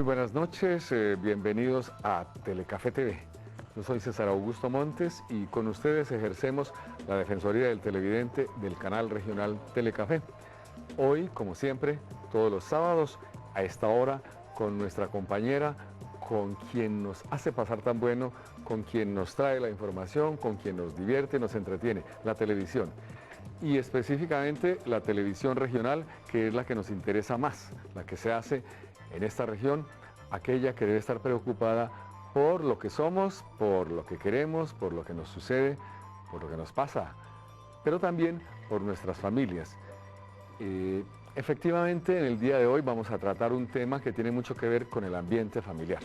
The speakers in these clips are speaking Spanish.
Muy buenas noches, bienvenidos a Telecafé TV. Yo soy César Augusto Montes y con ustedes ejercemos la Defensoría del Televidente del canal regional Telecafé. Hoy, como siempre, todos los sábados, a esta hora, con nuestra compañera, con quien nos hace pasar tan bueno, con quien nos trae la información, con quien nos divierte, nos entretiene, la televisión. Y específicamente la televisión regional, que es la que nos interesa más, la que se hace en esta región, aquella que debe estar preocupada por lo que somos, por lo que queremos, por lo que nos sucede, por lo que nos pasa, pero también por nuestras familias. Efectivamente, en el día de hoy vamos a tratar un tema que tiene mucho que ver con el ambiente familiar.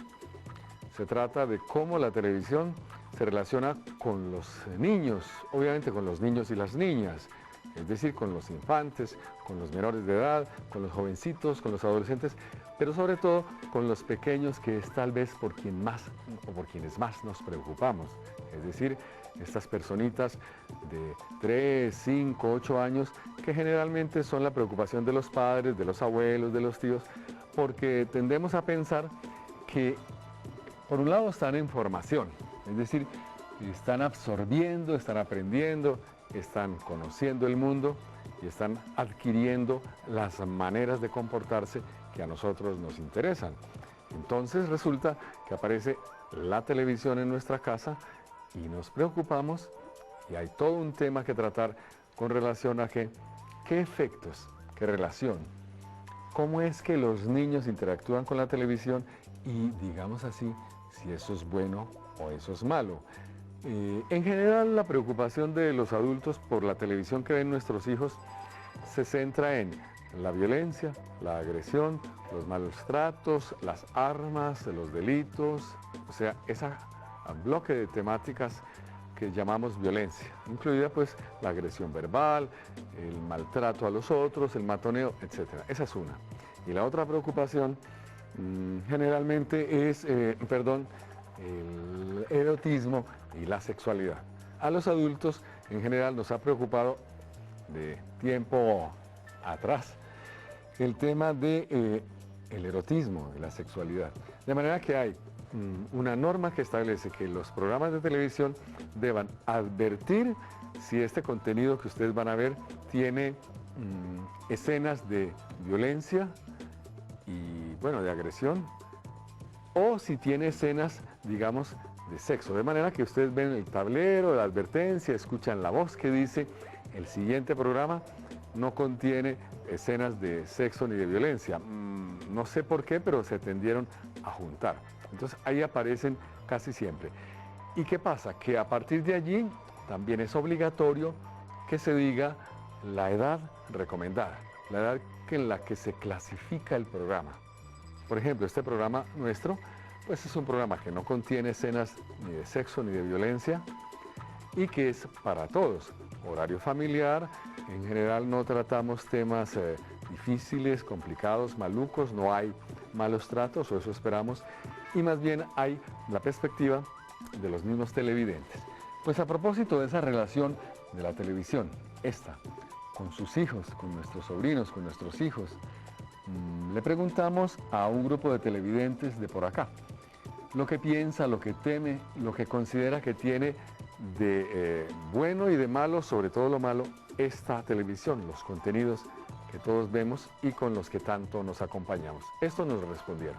Se trata de cómo la televisión se relaciona con los niños, obviamente con los niños y las niñas, es decir, con los infantes, con los menores de edad, con los jovencitos, con los adolescentes, pero sobre todo con los pequeños, que es tal vez por quien más o por quienes más nos preocupamos, es decir, estas personitas de 3, 5, 8 años, que generalmente son la preocupación de los padres, de los abuelos, de los tíos, porque tendemos a pensar que por un lado están en formación, es decir, están absorbiendo, están aprendiendo, están conociendo el mundo y están adquiriendo las maneras de comportarse que a nosotros nos interesan. Entonces resulta que aparece la televisión en nuestra casa y nos preocupamos y hay todo un tema que tratar con relación a qué efectos, qué relación, cómo es que los niños interactúan con la televisión y, digamos así, si eso es bueno o eso es malo. En general, la preocupación de los adultos por la televisión que ven nuestros hijos se centra en la violencia, la agresión, los malos tratos, las armas, los delitos, o sea, ese bloque de temáticas que llamamos violencia, incluida pues la agresión verbal, el maltrato a los otros, el matoneo, etc. Esa es una. Y la otra preocupación generalmente es, el erotismo y la sexualidad. A los adultos en general nos ha preocupado de tiempo atrás el tema de el erotismo y la sexualidad. De manera que hay una norma que establece que los programas de televisión deban advertir si este contenido que ustedes van a ver tiene escenas de violencia y, bueno, de agresión, o si tiene escenas, digamos, de sexo. De manera que ustedes ven el tablero, la advertencia, escuchan la voz que dice: el siguiente programa no contiene escenas de sexo ni de violencia. No sé por qué, pero se tendieron a juntar. Entonces ahí aparecen casi siempre. ¿Y qué pasa? Que a partir de allí también es obligatorio que se diga la edad recomendada, la edad en la que se clasifica el programa. Por ejemplo, este programa nuestro, pues es un programa que no contiene escenas ni de sexo ni de violencia y que es para todos. Horario familiar, en general no tratamos temas difíciles, complicados, malucos, no hay malos tratos, o eso esperamos, y más bien hay la perspectiva de los mismos televidentes. Pues a propósito de esa relación de la televisión, esta, con sus hijos, con nuestros sobrinos, con nuestros hijos, le preguntamos a un grupo de televidentes de por acá lo que piensa, lo que teme, lo que considera que tiene de bueno y de malo, sobre todo lo malo, esta televisión, los contenidos que todos vemos y con los que tanto nos acompañamos. Esto nos respondieron.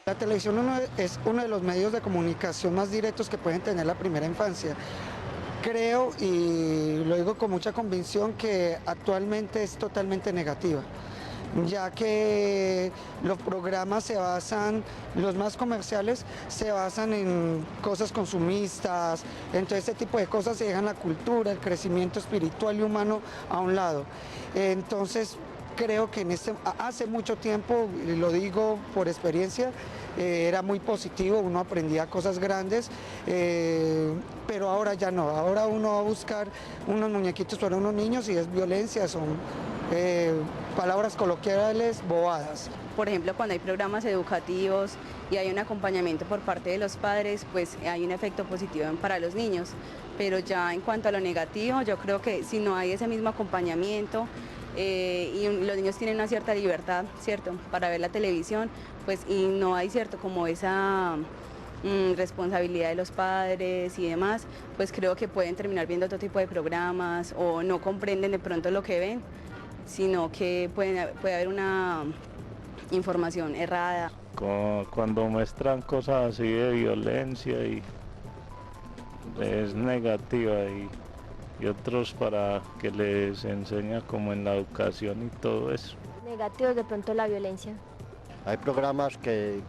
La televisión es uno de los medios de comunicación más directos que pueden tener la primera infancia. Creo, y lo digo con mucha convicción, que actualmente es totalmente negativa, ya que los programas se basan, los más comerciales, se basan en cosas consumistas, en todo este tipo de cosas, se dejan la cultura, el crecimiento espiritual y humano a un lado. Entonces, creo que hace mucho tiempo, y lo digo por experiencia, era muy positivo, uno aprendía cosas grandes, pero ahora ya no, ahora uno va a buscar unos muñequitos para unos niños y es violencia, son palabras coloquiales, bobadas. Por ejemplo, cuando hay programas educativos y hay un acompañamiento por parte de los padres, pues hay un efecto positivo para los niños. Pero ya en cuanto a lo negativo, yo creo que si no hay ese mismo acompañamiento y los niños tienen una cierta libertad, ¿cierto?, para ver la televisión, pues y no hay, ¿cierto?, como esa responsabilidad de los padres y demás, pues creo que pueden terminar viendo otro tipo de programas o no comprenden de pronto lo que ven, sino que puede haber una información errada. Cuando muestran cosas así de violencia y es negativa y otros para que les enseña como en la educación y todo eso. Negativo de pronto la violencia. Hay programas que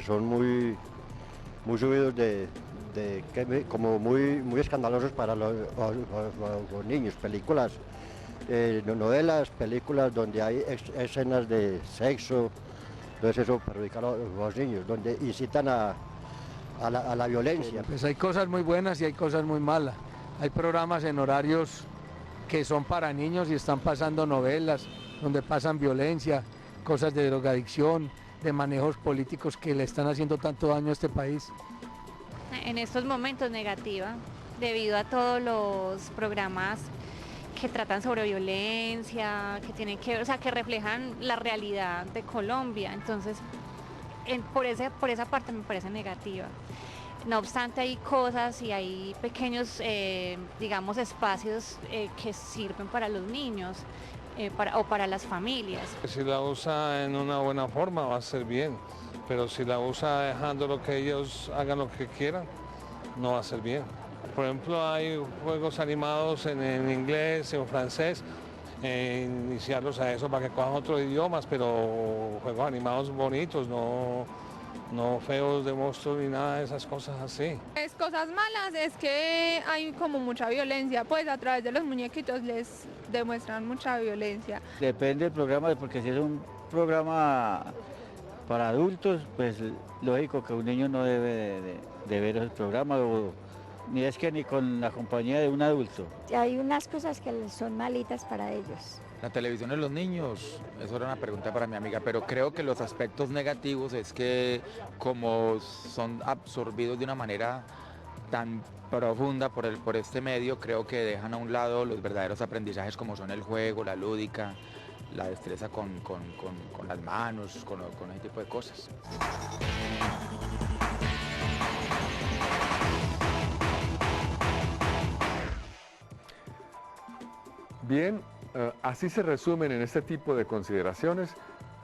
son muy subidos como muy escandalosos para los niños, películas, novelas, películas donde hay escenas de sexo, entonces eso perjudica a los niños, donde incitan a la violencia. Pues hay cosas muy buenas y hay cosas muy malas. Hay programas en horarios que son para niños y están pasando novelas donde pasan violencia, cosas de drogadicción, de manejos políticos que le están haciendo tanto daño a este país. En estos momentos negativa, debido a todos los programas que tratan sobre violencia, que tienen que, o sea, que reflejan la realidad de Colombia. Entonces, por esa parte me parece negativa. No obstante, hay cosas y hay pequeños, digamos, espacios que sirven para los niños o para las familias. Si la usa en una buena forma va a ser bien, pero si la usa dejando que ellos hagan lo que quieran, no va a ser bien. Por ejemplo, hay juegos animados en inglés, en francés, iniciarlos a eso para que cojan otros idiomas, pero juegos animados bonitos, no feos de monstruos ni nada de esas cosas así. Es cosas malas, es que hay como mucha violencia, pues a través de los muñequitos les demuestran mucha violencia. Depende del programa, porque si es un programa para adultos, pues lógico que un niño no debe de ver esos programas, ni es que ni con la compañía de un adulto. Hay unas cosas que son malitas para ellos. La televisión de los niños, eso era una pregunta para mi amiga, pero creo que los aspectos negativos es que como son absorbidos de una manera tan profunda por este medio, creo que dejan a un lado los verdaderos aprendizajes como son el juego, la lúdica, la destreza con las manos, con ese tipo de cosas. Bien, así se resumen en este tipo de consideraciones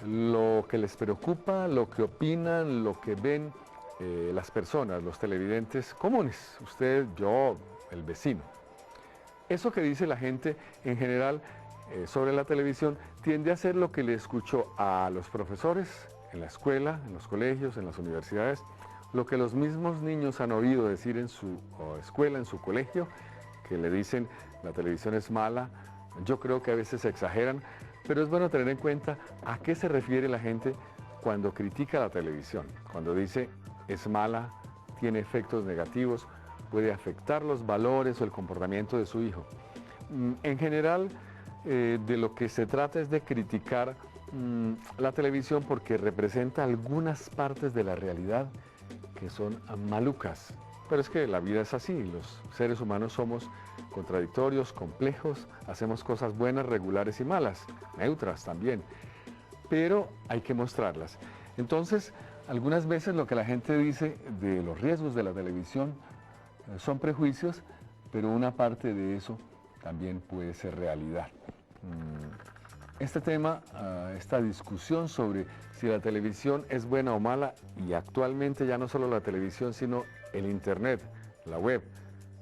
lo que les preocupa, lo que opinan, lo que ven las personas, los televidentes comunes, usted, yo, el vecino. Eso que dice la gente en general sobre la televisión tiende a ser lo que le escuchó a los profesores en la escuela, en los colegios, en las universidades, lo que los mismos niños han oído decir en su escuela, en su colegio, que le dicen la televisión es mala. Yo creo que a veces exageran, pero es bueno tener en cuenta a qué se refiere la gente cuando critica la televisión, cuando dice es mala, tiene efectos negativos, puede afectar los valores o el comportamiento de su hijo. En general, de lo que se trata es de criticar la televisión porque representa algunas partes de la realidad que son malucas. Pero es que la vida es así, los seres humanos somos contradictorios, complejos, hacemos cosas buenas, regulares y malas, neutras también, pero hay que mostrarlas. Entonces, algunas veces lo que la gente dice de los riesgos de la televisión son prejuicios, pero una parte de eso también puede ser realidad. Este tema, esta discusión sobre si la televisión es buena o mala, y actualmente ya no solo la televisión, sino el internet, la web,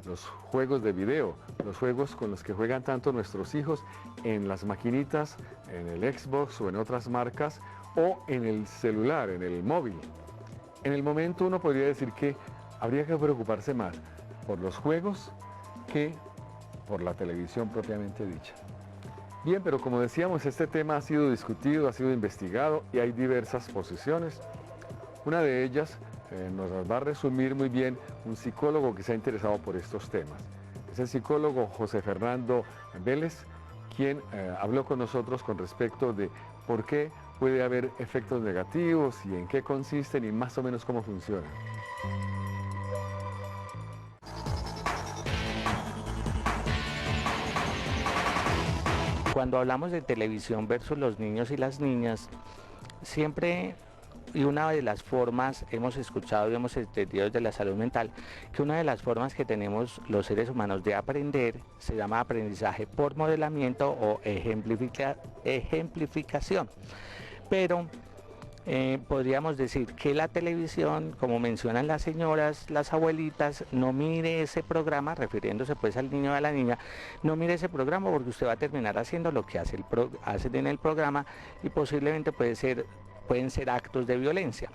los juegos de video, los juegos con los que juegan tanto nuestros hijos en las maquinitas, en el Xbox o en otras marcas, o en el celular, en el móvil. En el momento uno podría decir que habría que preocuparse más por los juegos que por la televisión propiamente dicha. Bien, pero como decíamos, este tema ha sido discutido, ha sido investigado y hay diversas posiciones. Una de ellas nos las va a resumir muy bien un psicólogo que se ha interesado por estos temas. Es el psicólogo José Fernando Vélez, quien habló con nosotros con respecto de por qué puede haber efectos negativos y en qué consisten y más o menos cómo funcionan. Cuando hablamos de televisión versus los niños y las niñas, siempre, y una de las formas, hemos escuchado y hemos entendido desde la salud mental, que una de las formas que tenemos los seres humanos de aprender se llama aprendizaje por modelamiento o ejemplificación. Pero podríamos decir que la televisión, como mencionan las señoras, las abuelitas, no mire ese programa, refiriéndose pues al niño o a la niña, no mire ese programa porque usted va a terminar haciendo lo que hacen en el programa y posiblemente pueden ser actos de violencia.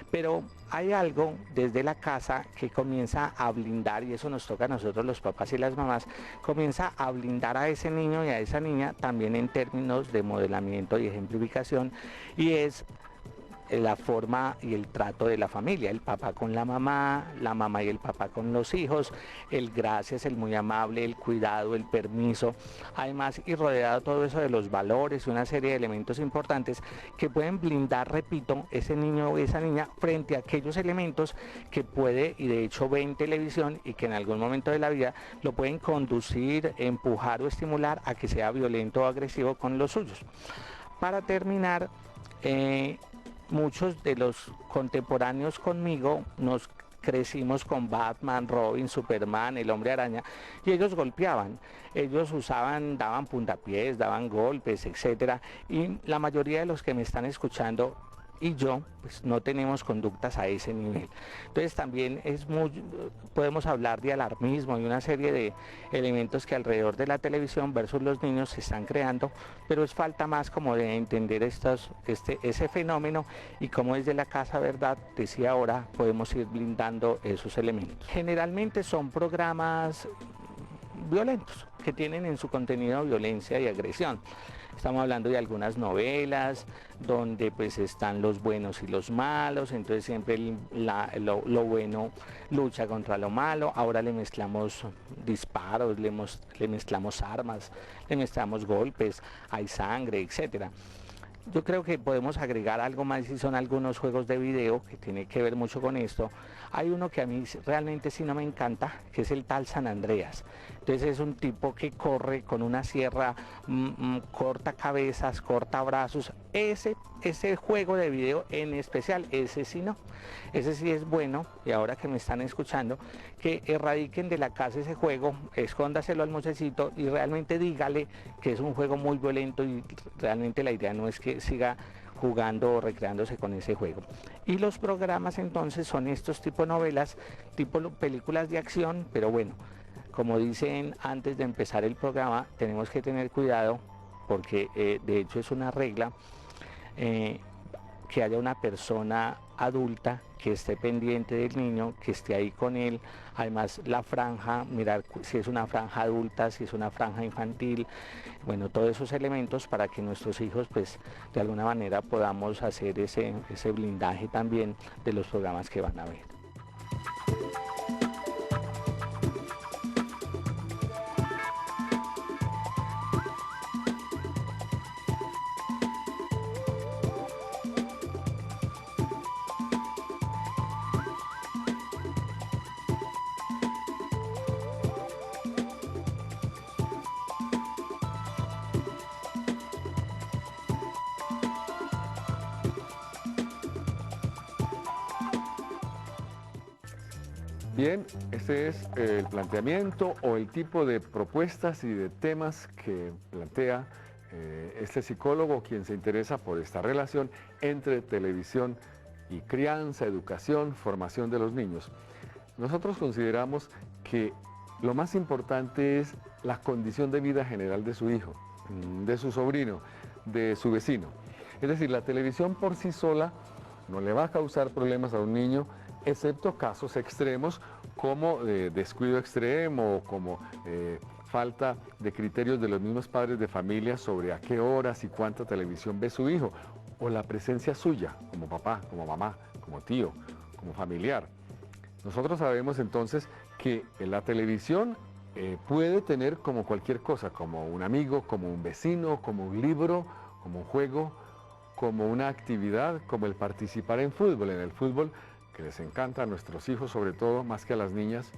Pero hay algo desde la casa que comienza a blindar, y eso nos toca a nosotros los papás y las mamás, comienza a blindar a ese niño y a esa niña también en términos de modelamiento y ejemplificación, y es la forma y el trato de la familia, el papá con la mamá y el papá con los hijos, el gracias, el muy amable, el cuidado, el permiso, además y rodeado todo eso de los valores y una serie de elementos importantes que pueden blindar, repito, ese niño o esa niña frente a aquellos elementos que puede y de hecho ve en televisión y que en algún momento de la vida lo pueden conducir, empujar o estimular a que sea violento o agresivo con los suyos. Para terminar, muchos de los contemporáneos conmigo nos crecimos con Batman, Robin, Superman, el Hombre Araña, y ellos golpeaban, ellos daban puntapiés, daban golpes, etcétera, y la mayoría de los que me están escuchando y yo, pues no tenemos conductas a ese nivel. Entonces también podemos hablar de alarmismo y una serie de elementos que alrededor de la televisión versus los niños se están creando, pero es falta más como de entender ese fenómeno y cómo desde la casa, verdad, decía ahora, podemos ir blindando esos elementos. Generalmente son programas violentos, que tienen en su contenido violencia y agresión. Estamos hablando de algunas novelas donde pues están los buenos y los malos, entonces siempre lo bueno lucha contra lo malo, ahora le mezclamos disparos, le mezclamos armas, le mezclamos golpes, hay sangre, etcétera. Yo creo que podemos agregar algo más y son algunos juegos de video que tiene que ver mucho con esto. Hay uno que a mí realmente sí no me encanta, que es el tal San Andreas. Entonces es un tipo que corre con una sierra, corta cabezas, corta brazos. Ese juego de video en especial, ese sí no. Ese sí es bueno, y ahora que me están escuchando, que erradiquen de la casa ese juego, escóndaselo al muchachito y realmente dígale que es un juego muy violento y realmente la idea no es que siga jugando o recreándose con ese juego. Y los programas entonces son estos tipo novelas, tipo películas de acción, pero bueno, como dicen antes de empezar el programa, tenemos que tener cuidado porque de hecho es una regla que haya una persona adulta que esté pendiente del niño, que esté ahí con él, además la franja, mirar si es una franja adulta, si es una franja infantil, bueno, todos esos elementos para que nuestros hijos pues de alguna manera podamos hacer ese blindaje también de los programas que van a ver. Bien, este es el planteamiento o el tipo de propuestas y de temas que plantea este psicólogo, quien se interesa por esta relación entre televisión y crianza, educación, formación de los niños. Nosotros consideramos que lo más importante es la condición de vida general de su hijo, de su sobrino, de su vecino. Es decir, la televisión por sí sola no le va a causar problemas a un niño, excepto casos extremos como descuido extremo o como falta de criterios de los mismos padres de familia sobre a qué horas y cuánta televisión ve su hijo, o la presencia suya como papá, como mamá, como tío, como familiar. Nosotros sabemos entonces que la televisión puede tener como cualquier cosa, como un amigo, como un vecino, como un libro, como un juego, como una actividad, como el participar en fútbol. En el fútbol, que les encanta a nuestros hijos, sobre todo, más que a las niñas.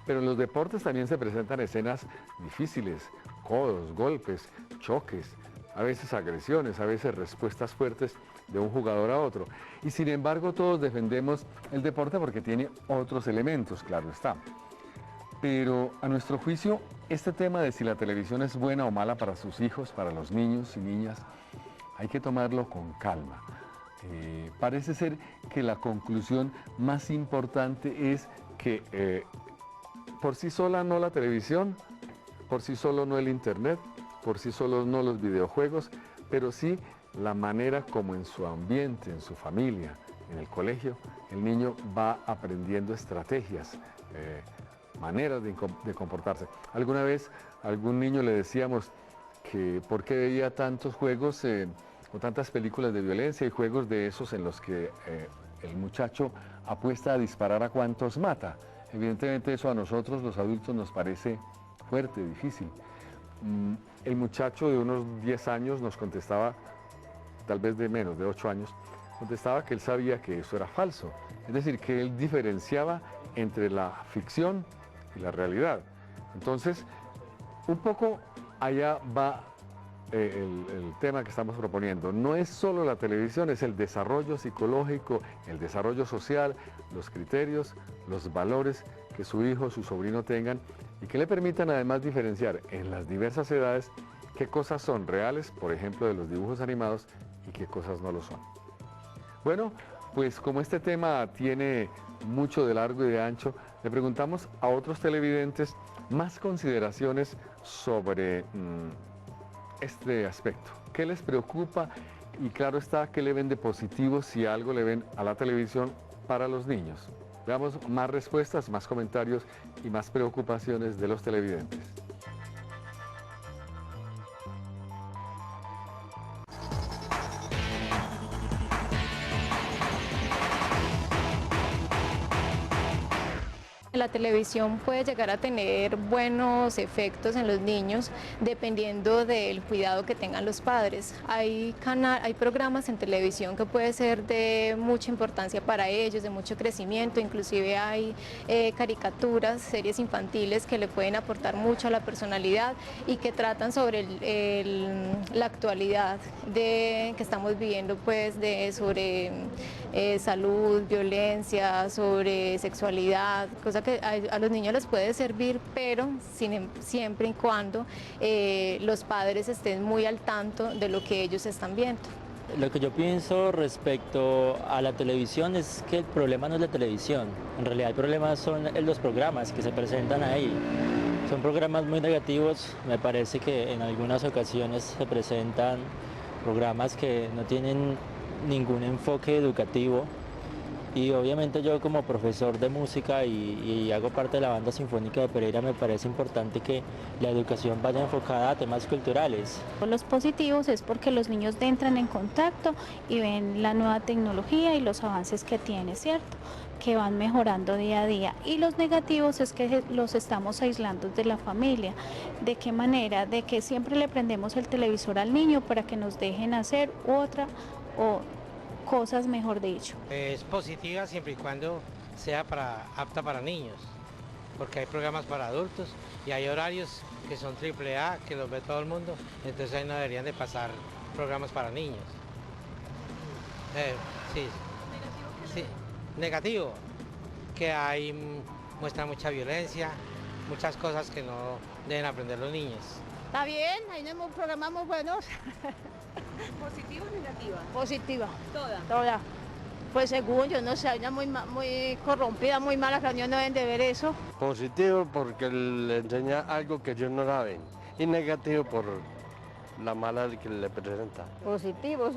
Pero en los deportes también se presentan escenas difíciles, codos, golpes, choques, a veces agresiones, a veces respuestas fuertes de un jugador a otro. Y sin embargo, todos defendemos el deporte porque tiene otros elementos, claro está. Pero a nuestro juicio, este tema de si la televisión es buena o mala para sus hijos, para los niños y niñas, hay que tomarlo con calma. Parece ser que la conclusión más importante es que por sí sola no la televisión, por sí solo no el internet, por sí solos no los videojuegos, pero sí la manera como en su ambiente, en su familia, en el colegio, el niño va aprendiendo estrategias, maneras de comportarse. Alguna vez a algún niño le decíamos que por qué veía tantos juegos o tantas películas de violencia y juegos de esos en los que el muchacho apuesta a disparar a cuantos mata. Evidentemente eso a nosotros los adultos nos parece fuerte, difícil. El muchacho de unos 10 años nos contestaba, tal vez de menos, de 8 años, contestaba que él sabía que eso era falso. Es decir, que él diferenciaba entre la ficción y la realidad. Entonces, un poco allá va el tema que estamos proponiendo. No es solo la televisión, es el desarrollo psicológico, el desarrollo social, los criterios, los valores que su hijo o su sobrino tengan y que le permitan además diferenciar en las diversas edades qué cosas son reales, por ejemplo, de los dibujos animados, y qué cosas no lo son. Bueno, pues como este tema tiene mucho de largo y de ancho, le preguntamos a otros televidentes más consideraciones sobre este aspecto. ¿Qué les preocupa? Y claro está, ¿qué le ven de positivo si algo le ven a la televisión para los niños? Veamos más respuestas, más comentarios y más preocupaciones de los televidentes. La televisión puede llegar a tener buenos efectos en los niños dependiendo del cuidado que tengan los padres. Hay programas en televisión que puede ser de mucha importancia para ellos, de mucho crecimiento, inclusive hay caricaturas, series infantiles que le pueden aportar mucho a la personalidad y que tratan sobre la actualidad que estamos viviendo, pues, sobre salud, violencia, sobre sexualidad, cosa que a los niños les puede servir, pero siempre y cuando los padres estén muy al tanto de lo que ellos están viendo. Lo que yo pienso respecto a la televisión es que el problema no es la televisión, en realidad el problema son los programas que se presentan ahí. Son programas muy negativos, me parece que en algunas ocasiones se presentan programas que no tienen ningún enfoque educativo. Y obviamente yo como profesor de música y hago parte de la banda sinfónica de Pereira, me parece importante que la educación vaya enfocada a temas culturales. Los positivos es porque los niños entran en contacto y ven la nueva tecnología y los avances que tiene, ¿cierto?, que van mejorando día a día. Y los negativos es que los estamos aislando de la familia. ¿De qué manera? De que siempre le prendemos el televisor al niño para que nos dejen hacer otra o cosas, mejor dicho. Es positiva siempre y cuando sea apta para niños, porque hay programas para adultos y hay horarios que son AAA, que los ve todo el mundo, entonces ahí no deberían de pasar programas para niños. Sí. Negativo, que muestra mucha violencia, muchas cosas que no deben aprender los niños. Está bien, hay programas muy buenos. ¿Positiva o negativa? Positiva. ¿Toda? Toda. Pues según, yo no sé, hay una muy corrompida, muy mala, que los niños no deben de ver eso. Positivo porque le enseña algo que ellos no saben. Y negativo por la mala que le presenta. Positivos,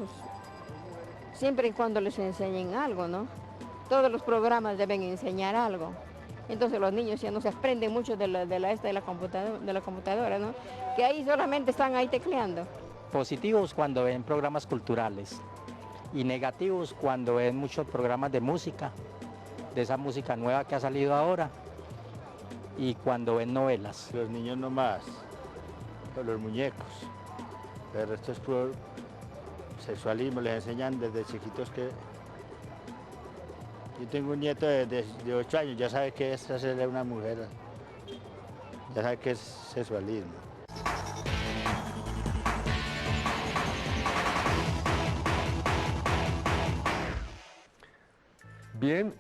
siempre y cuando les enseñen algo, ¿no? Todos los programas deben enseñar algo. Entonces los niños ya no se aprenden mucho de la computadora, ¿no? Que ahí solamente están ahí tecleando. Positivos cuando ven programas culturales y negativos cuando ven muchos programas de música, de esa música nueva que ha salido ahora. y cuando ven novelas. Los niños no más, los muñecos, pero esto es puro sexualismo, les enseñan desde chiquitos que... Yo tengo un nieto de 8 años, ya sabe qué es hacerle a una mujer, ya sabe qué es sexualismo. Bien,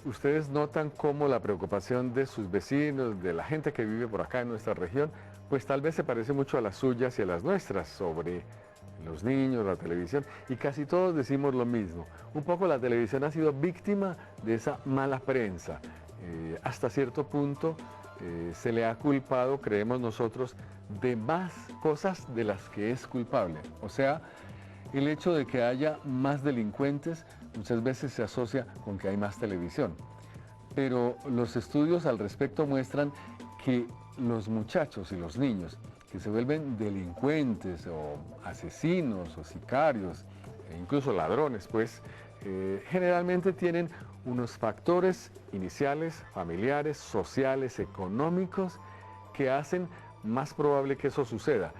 ustedes notan cómo la preocupación de sus vecinos, de la gente que vive por acá en nuestra región, pues tal vez se parece mucho a las suyas y a las nuestras sobre los niños, la televisión, y casi todos decimos lo mismo. Un poco la televisión ha sido víctima de esa mala prensa. Hasta cierto punto se le ha culpado, creemos nosotros, de más cosas de las que es culpable. O sea, el hecho de que haya más delincuentes muchas veces se asocia con que hay más televisión. Pero los estudios al respecto muestran que los muchachos y los niños que se vuelven delincuentes o asesinos o sicarios, e incluso ladrones, pues, generalmente tienen unos factores iniciales, familiares, sociales, económicos, que hacen más probable que eso suceda,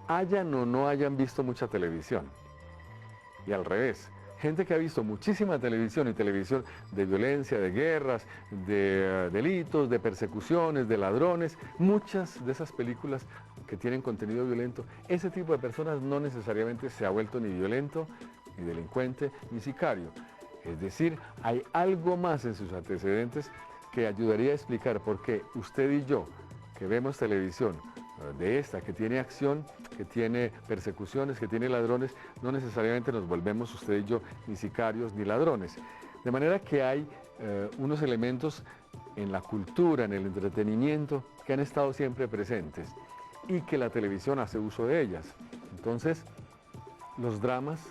hayan o no hayan visto mucha televisión. Y al revés, gente que ha visto muchísima televisión y televisión de violencia, de guerras, de delitos, de persecuciones, de ladrones, muchas de esas películas que tienen contenido violento, ese tipo de personas no necesariamente se ha vuelto ni violento, ni delincuente, ni sicario. Es decir, hay algo más en sus antecedentes que ayudaría a explicar por qué usted y yo, que vemos televisión de esta, que tiene acción, que tiene persecuciones, que tiene ladrones, no necesariamente nos volvemos usted y yo ni sicarios ni ladrones. De manera que hay unos elementos en la cultura, en el entretenimiento, que han estado siempre presentes y que la televisión hace uso de ellas. Entonces, los dramas,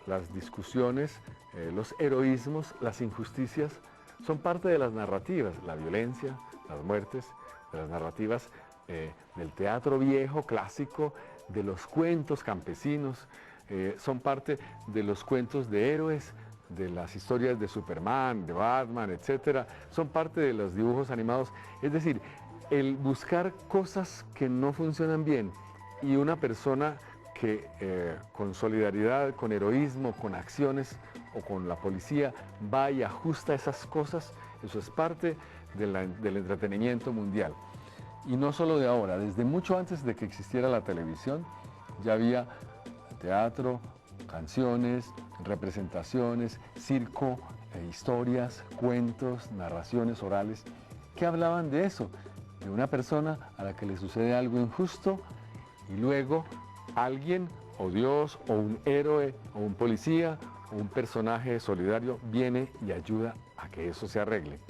las discusiones, los heroísmos, las injusticias, son parte de las narrativas, la violencia, las muertes, de las narrativas del teatro viejo, clásico, de los cuentos campesinos, son parte de los cuentos de héroes, de las historias de Superman, de Batman, etc. Son parte de los dibujos animados. Es decir, el buscar cosas que no funcionan bien y una persona que con solidaridad, con heroísmo, con acciones o con la policía va y ajusta esas cosas, eso es parte del entretenimiento mundial. Y no solo de ahora, desde mucho antes de que existiera la televisión, ya había teatro, canciones, representaciones, circo, historias, cuentos, narraciones orales, que hablaban de eso, de una persona a la que le sucede algo injusto y luego alguien, o Dios, o un héroe, o un policía, o un personaje solidario viene y ayuda a que eso se arregle.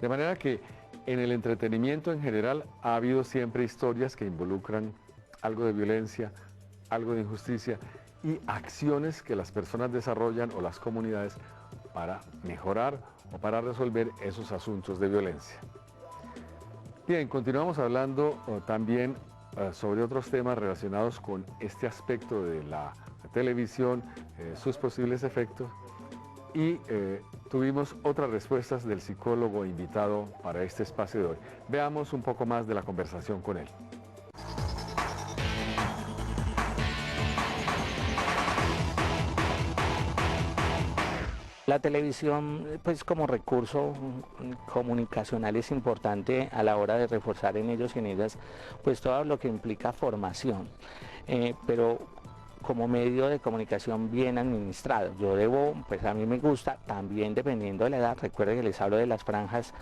De manera que en el entretenimiento en general ha habido siempre historias que involucran algo de violencia, algo de injusticia y acciones que las personas desarrollan o las comunidades para mejorar o para resolver esos asuntos de violencia. Bien, continuamos hablando también sobre otros temas relacionados con este aspecto de la televisión, sus posibles efectos, y tuvimos otras respuestas del psicólogo invitado para este espacio de hoy. Veamos un poco más de la conversación con él. La televisión, pues como recurso comunicacional es importante a la hora de reforzar en ellos y en ellas, pues todo lo que implica formación, pero como medio de comunicación bien administrado. Yo debo, pues a mí me gusta, también dependiendo de la edad, recuerden que les hablo de las franjas,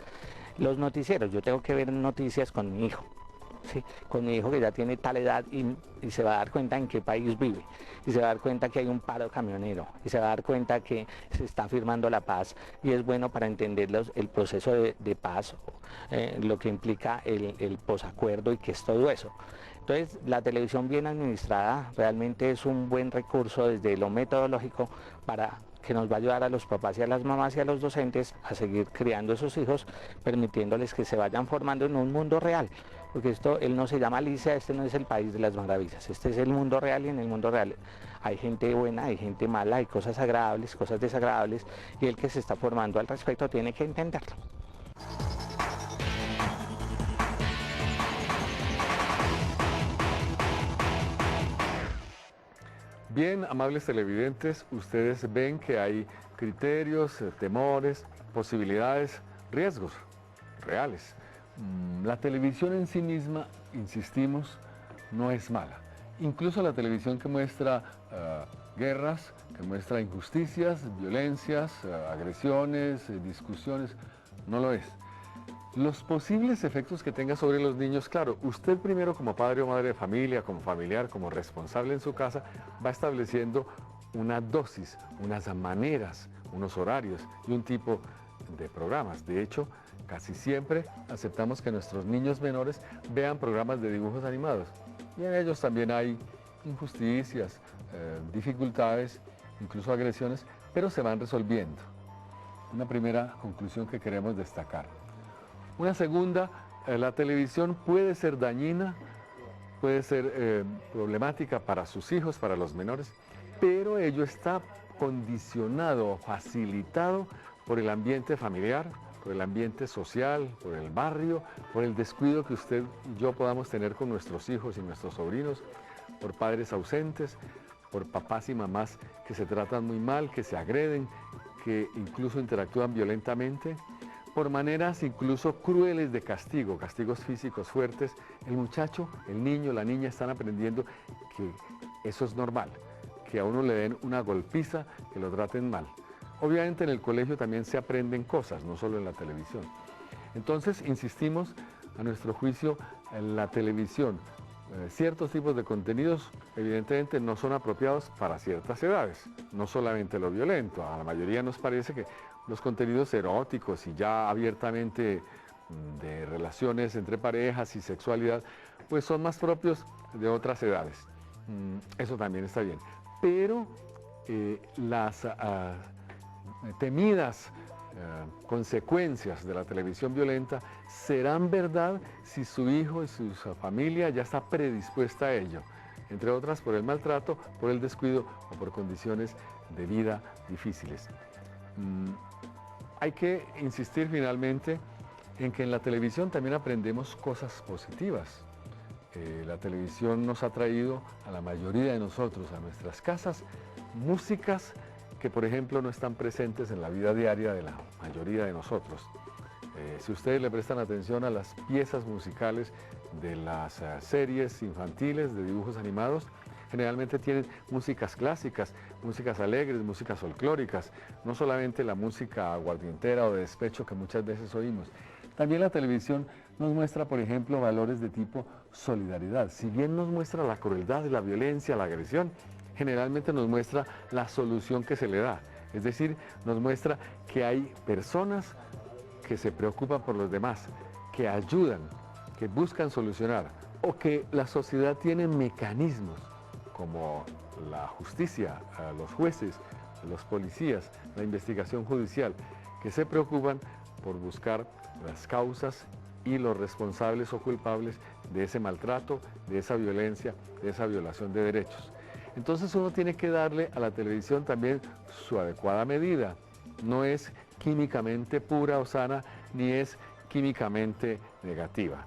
los noticieros, yo tengo que ver noticias con mi hijo. Sí, con mi hijo que ya tiene tal edad y se va a dar cuenta en qué país vive, y se va a dar cuenta que hay un paro camionero, y se va a dar cuenta que se está firmando la paz, y es bueno para entender el proceso de paz, lo que implica el posacuerdo y qué es todo eso. Entonces, la televisión bien administrada realmente es un buen recurso desde lo metodológico para que nos va a ayudar a los papás y a las mamás y a los docentes a seguir criando a sus hijos, permitiéndoles que se vayan formando en un mundo real. Porque él no se llama Alicia, este no es el país de las maravillas, este es el mundo real, y en el mundo real hay gente buena, hay gente mala, hay cosas agradables, cosas desagradables, y el que se está formando al respecto tiene que entenderlo. Bien, amables televidentes, ustedes ven que hay criterios, temores, posibilidades, riesgos reales. La televisión en sí misma, insistimos, no es mala. Incluso la televisión que muestra guerras, que muestra injusticias, violencias, agresiones, discusiones, no lo es. Los posibles efectos que tenga sobre los niños, claro, usted primero como padre o madre de familia, como familiar, como responsable en su casa, va estableciendo una dosis, unas maneras, unos horarios y un tipo de programas. De hecho, casi siempre aceptamos que nuestros niños menores vean programas de dibujos animados. Y en ellos también hay injusticias, dificultades, incluso agresiones, pero se van resolviendo. Una primera conclusión que queremos destacar. Una segunda, la televisión puede ser dañina, puede ser problemática para sus hijos, para los menores, pero ello está condicionado, facilitado por el ambiente familiar, por el ambiente social, por el barrio, por el descuido que usted y yo podamos tener con nuestros hijos y nuestros sobrinos, por padres ausentes, por papás y mamás que se tratan muy mal, que se agreden, que incluso interactúan violentamente, por maneras incluso crueles de castigo, castigos físicos fuertes. El muchacho, el niño, la niña están aprendiendo que eso es normal, que a uno le den una golpiza, que lo traten mal. Obviamente en el colegio también se aprenden cosas, no solo en la televisión. Entonces, insistimos, a nuestro juicio, en la televisión, ciertos tipos de contenidos evidentemente no son apropiados para ciertas edades, no solamente lo violento. A la mayoría nos parece que los contenidos eróticos y ya abiertamente de relaciones entre parejas y sexualidad, pues son más propios de otras edades. Eso también está bien. Pero las temidas consecuencias de la televisión violenta serán verdad si su hijo y su familia ya está predispuesta a ello, entre otras por el maltrato, por el descuido o por condiciones de vida difíciles. Hay que insistir finalmente en que en la televisión también aprendemos cosas positivas. La televisión nos ha traído a la mayoría de nosotros, a nuestras casas, músicas que por ejemplo no están presentes en la vida diaria de la mayoría de nosotros. Si ustedes le prestan atención a las piezas musicales de las series infantiles de dibujos animados, generalmente tienen músicas clásicas, músicas alegres, músicas folclóricas, no solamente la música aguardientera o de despecho que muchas veces oímos. También la televisión nos muestra, por ejemplo, valores de tipo solidaridad. Si bien nos muestra la crueldad, la violencia, la agresión, generalmente nos muestra la solución que se le da. Es decir, nos muestra que hay personas que se preocupan por los demás, que ayudan, que buscan solucionar, o que la sociedad tiene mecanismos como la justicia, los jueces, los policías, la investigación judicial, que se preocupan por buscar las causas y los responsables o culpables de ese maltrato, de esa violencia, de esa violación de derechos. Entonces uno tiene que darle a la televisión también su adecuada medida. No es químicamente pura o sana, ni es químicamente negativa.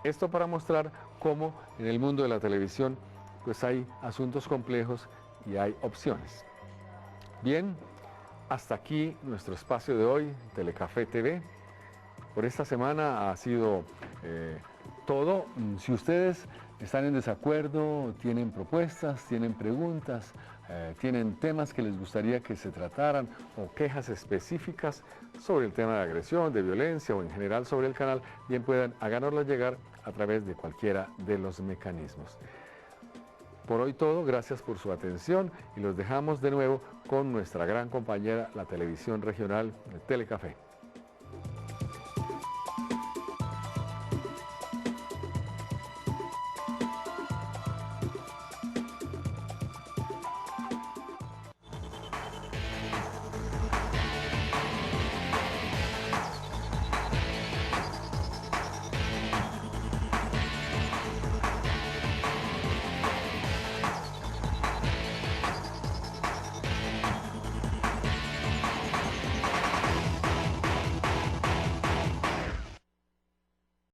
Esto para mostrar cómo en el mundo de la televisión pues hay asuntos complejos y hay opciones. Bien, hasta aquí nuestro espacio de hoy, Telecafé TV. Por esta semana ha sido todo. Si ustedes están en desacuerdo, tienen propuestas, tienen preguntas, tienen temas que les gustaría que se trataran o quejas específicas sobre el tema de agresión, de violencia o en general sobre el canal, bien puedan háganoslo llegar a través de cualquiera de los mecanismos. Por hoy todo, gracias por su atención y los dejamos de nuevo con nuestra gran compañera, la televisión regional Telecafé.